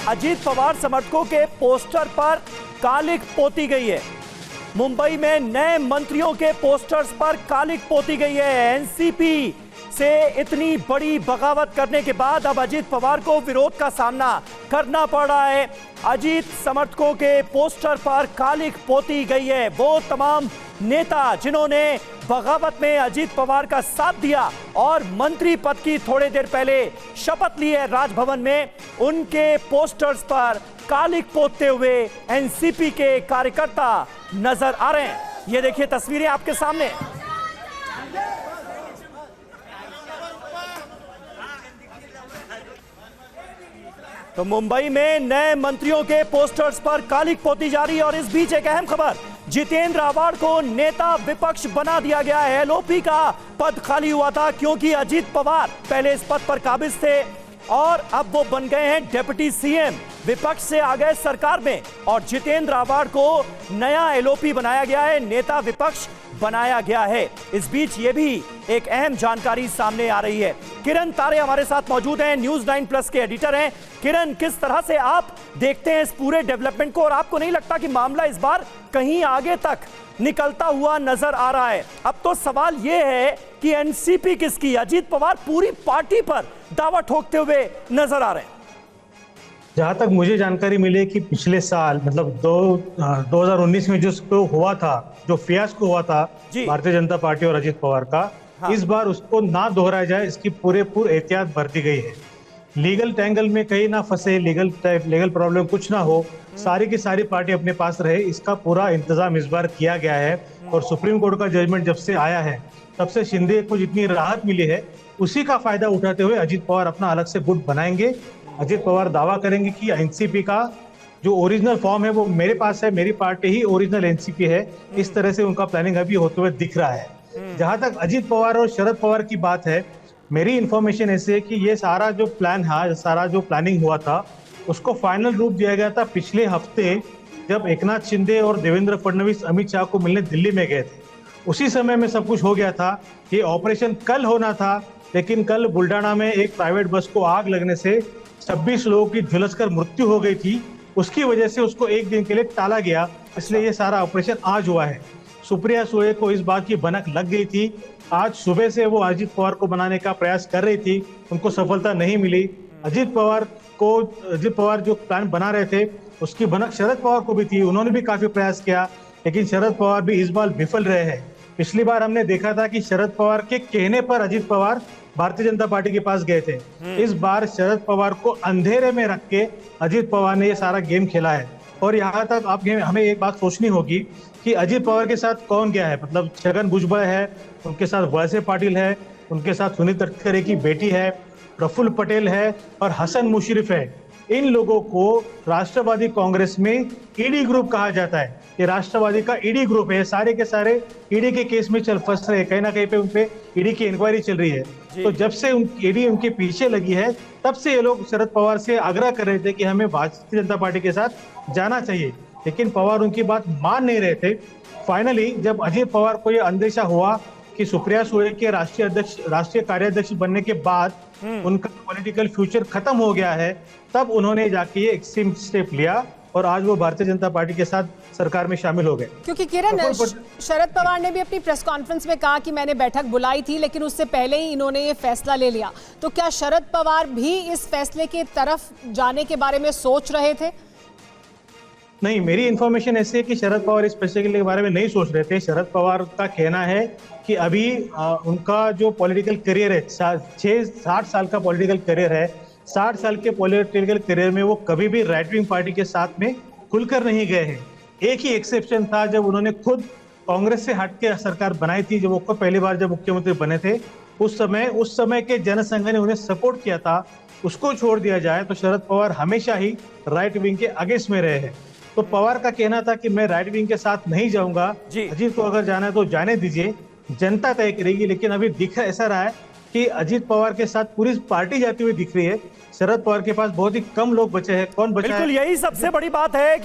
अजीत पवार समर्थकों के पोस्टर पर कालिख पोती गई है। मुंबई में नए मंत्रियों के पोस्टर्स पर कालिख पोती गई है। एनसीपी से इतनी बड़ी बगावत करने के बाद अब अजीत पवार को विरोध का सामना करना पड़ रहा है। अजीत समर्थकों के पोस्टर पर कालिख पोती गई है। वो तमाम नेता जिन्होंने बगावत में अजीत पवार का साथ दिया और मंत्री पद की थोड़े देर पहले शपथ ली है राजभवन में, उनके पोस्टर्स पर कालिख पोतते हुए एनसीपी के कार्यकर्ता नजर आ रहे हैं। ये देखिए तस्वीरें आपके सामने। तो मुंबई में नए मंत्रियों के पोस्टर्स पर कालिख पोती जा रही है। और इस बीच एक अहम खबर, जितेंद्र आव्हाड को नेता विपक्ष बना दिया गया है। एलओपी का पद खाली हुआ था क्योंकि अजीत पवार पहले इस पद पर काबिज थे और अब वो बन गए हैं डिप्टी सीएम। विपक्ष से आ गए सरकार में और जितेंद्र आव्हाड को नया एलओपी बनाया गया है, नेता विपक्ष बनाया गया है। इस बीच ये भी एक अहम जानकारी सामने आ रही है। किरण तारे हमारे साथ मौजूद हैं, न्यूज़ 9+ के एडिटर हैं। किरण, किस तरह से आप देखते हैं इस पूरे डेवलपमेंट को और आपको नहीं लगता कि मामला इस बार कहीं आगे तक निकलता हुआ नजर आ रहा है? अब तो सवाल यह है कि एनसीपी किसकी? अजीत पवार पूरी पार्टी पर दावा ठोकते हुए नजर आ रहे हैं। जहां तक मुझे जानकारी मिली कि पिछले साल मतलब 2019 में जो हुआ था, जो फियास्को हुआ था भारतीय जनता पार्टी और अजीत पवार का, हाँ। इस बार उसको ना दोहराया जाए, इसकी पूरे एहतियात बरती गई है। लीगल टैंगल में कहीं ना फंसे, लीगल प्रॉब्लम कुछ ना हो, सारी की सारी पार्टी अपने पास रहे, इसका पूरा इंतजाम इस बार किया गया है। और सुप्रीम कोर्ट का जजमेंट जब से आया है तब से शिंदे को जितनी राहत मिली है उसी का फायदा उठाते हुए अजीत पवार अपना अलग से गुट बनाएंगे। अजीत पवार दावा करेंगे कि एनसीपी का जो ओरिजिनल फॉर्म है वो मेरे पास है, मेरी पार्टी ही ओरिजिनल एनसीपी है। इस तरह से उनका प्लानिंग अभी होते हुए दिख रहा है। जहां तक अजीत पवार और शरद पवार की बात है, मेरी इंफॉर्मेशन ऐसे है कि ये सारा जो प्लान है, सारा जो प्लानिंग हुआ था उसको फाइनल रूप दिया गया था पिछले हफ्ते, जब एकनाथ शिंदे और देवेंद्र फडणवीस अमित शाह को मिलने दिल्ली में गए थे। उसी समय में सब कुछ हो गया था। ये ऑपरेशन कल होना था, लेकिन कल बुल्डाना में एक प्राइवेट बस को आग लगने से 26 लोगों की झुलसकर मृत्यु हो गई थी। उसकी वजह से उसको एक दिन के लिए टाला गया, इसलिए ये सारा ऑपरेशन आज हुआ है। सुप्रिया सुले को इस बात की भनक लग गई थी। आज सुबह से वो अजीत पवार को बनाने का प्रयास कर रही थी, उनको सफलता नहीं मिली। अजीत पवार जो प्लान बना रहे थे उसकी भनक शरद पवार को भी थी, उन्होंने भी काफी प्रयास किया, लेकिन शरद पवार भी इस बार विफल रहे हैं। पिछली बार हमने देखा था कि शरद पवार के कहने पर अजीत पवार भारतीय जनता पार्टी के पास गए थे। इस बार शरद पवार को अंधेरे में रख के अजीत पवार ने ये सारा गेम खेला है। और यहाँ तक हमें एक बात सोचनी होगी कि अजीत पवार के साथ कौन गया है। मतलब छगन भुजबल है, उनके साथ वैसे पाटिल है, उनके साथ सुनील तटकरे की बेटी है, प्रफुल्ल पटेल है और हसन मुशर्रफ है। इन लोगों को राष्ट्रवादी कांग्रेस में ईडी ग्रुप कहा जाता है। ये राष्ट्रवादी का ईडी ग्रुप है, सारे के सारे ईडी के केस में फंस रहे हैं, कहीं ना कहीं पे उनपे ईडी की इंक्वायरी चल रही है। तो जब से ईडी उनके पीछे लगी है तब से ये लोग शरद पवार से आग्रह कर रहे थे कि हमें भारतीय जनता पार्टी के साथ जाना चाहिए, लेकिन पवार उनकी बात मान नहीं रहे थे। फाइनली जब अजीत पवार को यह अंदेशा हुआ कि सुप्रिया सुले के राष्ट्रीय कार्याध्यक्ष बनने के बाद उनका पॉलिटिकल फ्यूचर खत्म हो गया है, तब उन्होंने जाके ये एक्सट्रीम स्टेप लिया और आज वो भारतीय जनता पार्टी के साथ सरकार में शामिल हो गए। क्योंकि किरण, शरद पवार ने भी अपनी प्रेस कॉन्फ्रेंस में कहा कि मैंने बैठक बुलाई थी, लेकिन उससे पहले ही इन्होंने ये फैसला ले लिया। तो क्या शरद पवार भी इस फैसले की तरफ जाने के बारे में सोच रहे थे? नहीं, मेरी इंफॉर्मेशन ऐसी है कि शरद पवार इस फैसले के बारे में नहीं सोच रहे थे। शरद पवार का कहना है कि अभी उनका जो पॉलिटिकल करियर है, 60 साल का पॉलिटिकल करियर है, 60 साल के पॉलिटिकल करियर में वो कभी भी राइट विंग पार्टी के साथ में खुलकर नहीं गए हैं। एक ही एक्सेप्शन था जब उन्होंने खुद कांग्रेस से हट के सरकार बनाई थी, जब वो पहली बार जब मुख्यमंत्री बने थे, उस समय के जनसंघ ने उन्हें सपोर्ट किया था। उसको छोड़ दिया जाए तो शरद पवार हमेशा ही राइट विंग के अगेंस्ट में रहे हैं। तो पवार का कहना था कि मैं राइट विंग के साथ नहीं जाऊंगा, अजीत को अगर जाना है तो जाने दीजिए, जनता तय करेगी। लेकिन अभी दिख ऐसा रहा है कि अजीत पवार के साथ पूरी पार्टी जाती हुई दिख रही है। शरद पवार के पास बहुत ही कम लोग बचे हैं। कौन बचा है? बिल्कुल, यही सबसे बड़ी बात है कि